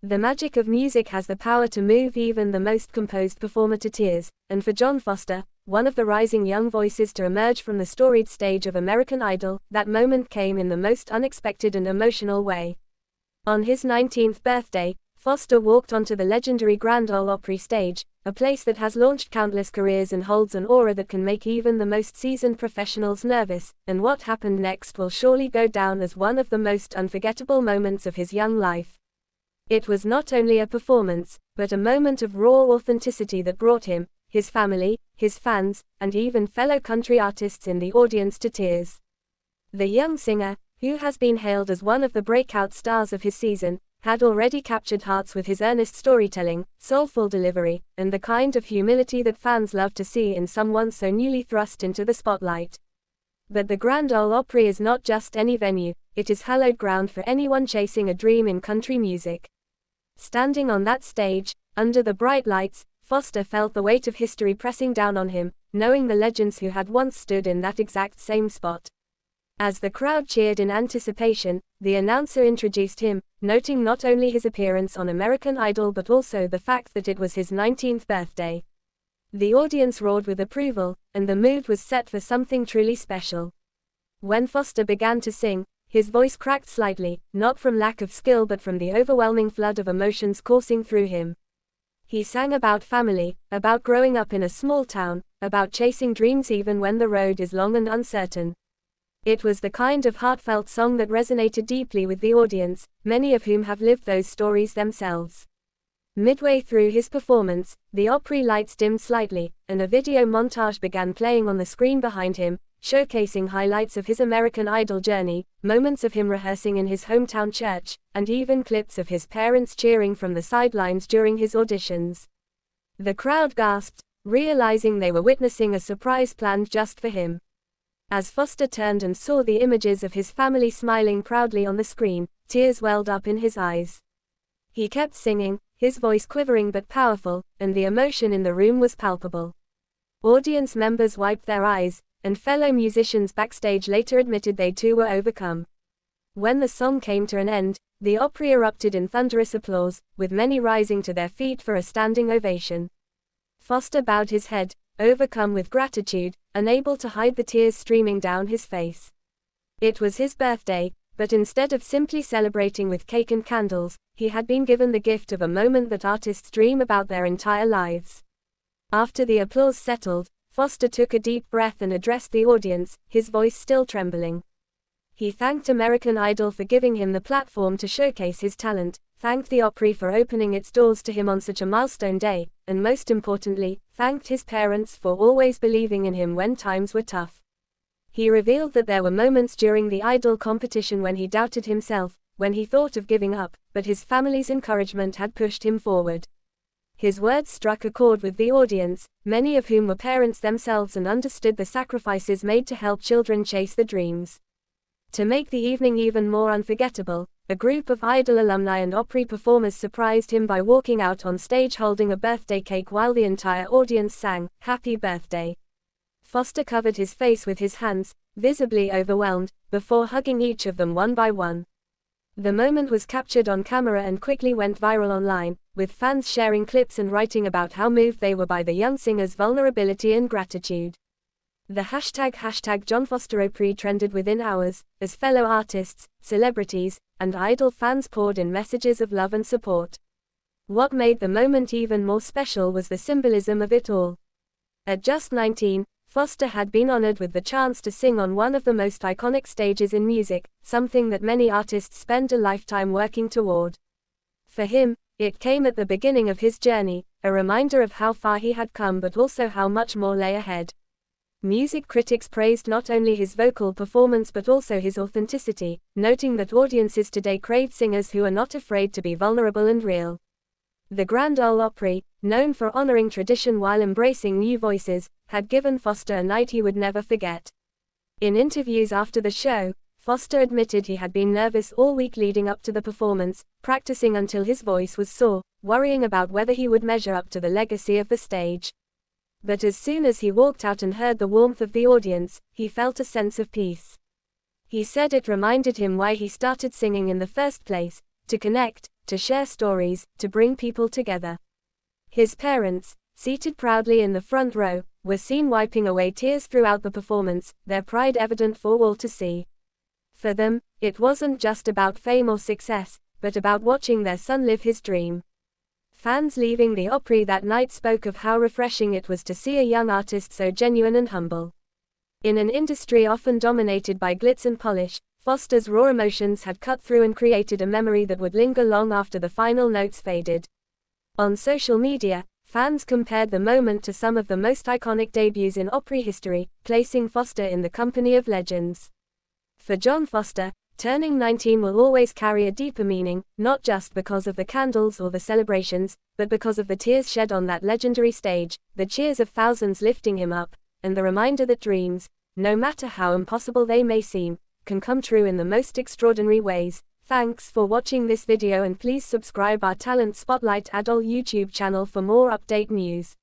The magic of music has the power to move even the most composed performer to tears, and for John Foster, one of the rising young voices to emerge from the storied stage of American Idol, that moment came in the most unexpected and emotional way. On his 19th birthday, Foster walked onto the legendary Grand Ole Opry stage, a place that has launched countless careers and holds an aura that can make even the most seasoned professionals nervous, and what happened next will surely go down as one of the most unforgettable moments of his young life. It was not only a performance, but a moment of raw authenticity that brought him, his family, his fans, and even fellow country artists in the audience to tears. The young singer, who has been hailed as one of the breakout stars of his season, had already captured hearts with his earnest storytelling, soulful delivery, and the kind of humility that fans love to see in someone so newly thrust into the spotlight. But the Grand Ole Opry is not just any venue, it is hallowed ground for anyone chasing a dream in country music. Standing on that stage, under the bright lights, Foster felt the weight of history pressing down on him, knowing the legends who had once stood in that exact same spot. As the crowd cheered in anticipation, the announcer introduced him, noting not only his appearance on American Idol but also the fact that it was his 19th birthday. The audience roared with approval, and the mood was set for something truly special. When Foster began to sing, his voice cracked slightly, not from lack of skill but from the overwhelming flood of emotions coursing through him. He sang about family, about growing up in a small town, about chasing dreams even when the road is long and uncertain. It was the kind of heartfelt song that resonated deeply with the audience, many of whom have lived those stories themselves. Midway through his performance, the Opry lights dimmed slightly, and a video montage began playing on the screen behind him, showcasing highlights of his American Idol journey, moments of him rehearsing in his hometown church, and even clips of his parents cheering from the sidelines during his auditions. The crowd gasped, realizing they were witnessing a surprise planned just for him. As Foster turned and saw the images of his family smiling proudly on the screen, tears welled up in his eyes. He kept singing, his voice quivering but powerful, and the emotion in the room was palpable. Audience members wiped their eyes, and fellow musicians backstage later admitted they too were overcome. When the song came to an end, the Opry erupted in thunderous applause, with many rising to their feet for a standing ovation. Foster bowed his head, overcome with gratitude, unable to hide the tears streaming down his face. It was his birthday, but instead of simply celebrating with cake and candles, he had been given the gift of a moment that artists dream about their entire lives. After the applause settled, Foster took a deep breath and addressed the audience, his voice still trembling. He thanked American Idol for giving him the platform to showcase his talent, thanked the Opry for opening its doors to him on such a milestone day, and most importantly, thanked his parents for always believing in him when times were tough. He revealed that there were moments during the Idol competition when he doubted himself, when he thought of giving up, but his family's encouragement had pushed him forward. His words struck a chord with the audience, many of whom were parents themselves and understood the sacrifices made to help children chase their dreams. To make the evening even more unforgettable, a group of Idol alumni and Opry performers surprised him by walking out on stage holding a birthday cake while the entire audience sang, "Happy Birthday." Foster covered his face with his hands, visibly overwhelmed, before hugging each of them one by one. The moment was captured on camera and quickly went viral online, with fans sharing clips and writing about how moved they were by the young singer's vulnerability and gratitude. The hashtag John Foster Opry trended within hours, as fellow artists, celebrities, and Idol fans poured in messages of love and support. What made the moment even more special was the symbolism of it all. At just 19, Foster had been honored with the chance to sing on one of the most iconic stages in music, something that many artists spend a lifetime working toward. For him, it came at the beginning of his journey, a reminder of how far he had come but also how much more lay ahead. Music critics praised not only his vocal performance but also his authenticity, noting that audiences today crave singers who are not afraid to be vulnerable and real. The Grand Ole Opry, known for honoring tradition while embracing new voices, had given Foster a night he would never forget. In interviews after the show, Foster admitted he had been nervous all week leading up to the performance, practicing until his voice was sore, worrying about whether he would measure up to the legacy of the stage. But as soon as he walked out and heard the warmth of the audience, he felt a sense of peace. He said it reminded him why he started singing in the first place, to connect, to share stories, to bring people together. His parents, seated proudly in the front row, were seen wiping away tears throughout the performance, their pride evident for all to see. For them, it wasn't just about fame or success, but about watching their son live his dream. Fans leaving the Opry that night spoke of how refreshing it was to see a young artist so genuine and humble. In an industry often dominated by glitz and polish, Foster's raw emotions had cut through and created a memory that would linger long after the final notes faded. On social media, fans compared the moment to some of the most iconic debuts in Opry history, placing Foster in the company of legends. For John Foster, turning 19 will always carry a deeper meaning, not just because of the candles or the celebrations, but because of the tears shed on that legendary stage, the cheers of thousands lifting him up, and the reminder that dreams, no matter how impossible they may seem, can come true in the most extraordinary ways. Thanks for watching this video, and please subscribe our Talent Spotlight Adult YouTube channel for more update news.